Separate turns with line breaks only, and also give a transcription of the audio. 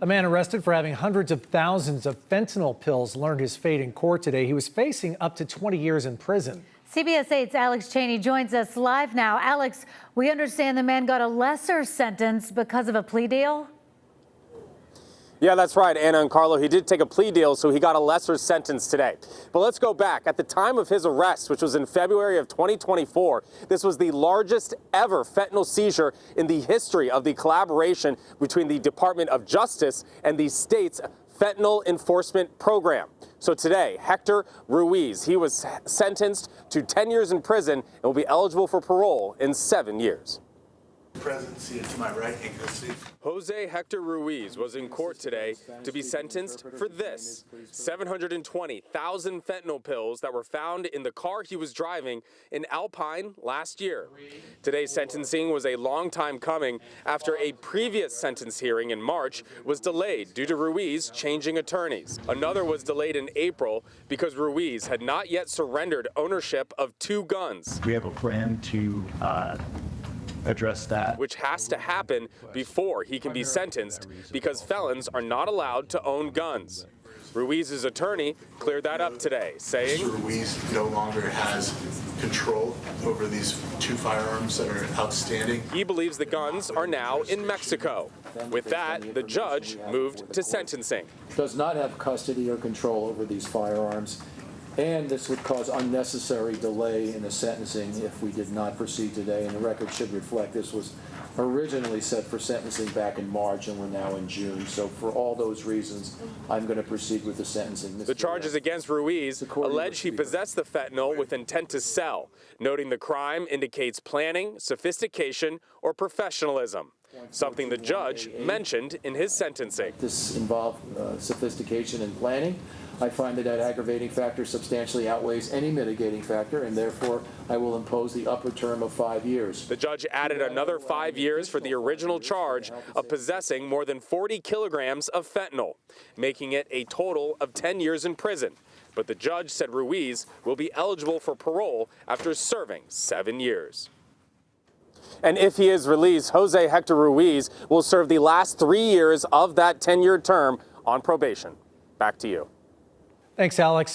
A man arrested for having hundreds of thousands of fentanyl pills learned his fate in court today. He was facing up to 20 years in prison.
CBS 8's Alex Cheney joins us live now. Alex, we understand the man got a lesser sentence because of a plea deal?
Yeah, that's right, Anna and Carlo. He did take a plea deal, so he got a lesser sentence today. But let's go back. At the time of his arrest, which was in February of 2024, this was the largest ever fentanyl seizure in the history of the collaboration between the Department of Justice and the state's fentanyl enforcement program. So today, Hector Ruiz, he was sentenced to 10 years in prison and will be eligible for parole in 7 years.
President, seated to my right, and go see.
Jose Hector Ruiz was in court today to be sentenced for this: 720,000 fentanyl pills that were found in the car he was driving in Alpine last year. Today's sentencing was a long time coming after a previous sentence hearing in March was delayed due to Ruiz changing attorneys. Another was delayed in April because Ruiz had not yet surrendered ownership of 2 guns.
We have a plan to address that,
which has to happen before he can be sentenced because felons are not allowed to own guns. Ruiz's attorney cleared that up today, saying
Mr. Ruiz no longer has control over these 2 firearms that are outstanding.
He believes the guns are now in Mexico. With that, the judge moved to sentencing.
Does not have custody or control over these firearms, and this would cause unnecessary delay in the sentencing if we did not proceed today. And the record should reflect this was originally set for sentencing back in March, and we're now in June. So for all those reasons, I'm going to proceed with the sentencing.
The charges against Ruiz allege he possessed the fentanyl with intent to sell, noting the crime indicates planning, sophistication, or professionalism, something the judge mentioned in his sentencing.
This involved sophistication and planning. I find that aggravating factor substantially outweighs any mitigating factor, and therefore I will impose the upper term of 5 years.
The judge added another 5 years for the original charge of possessing more than 40 kilograms of fentanyl, making it a total of 10 years in prison. But the judge said Ruiz will be eligible for parole after serving 7 years. And if he is released, Jose Hector Ruiz will serve the last 3 years of that 10-year term on probation. Back to you.
Thanks, Alex.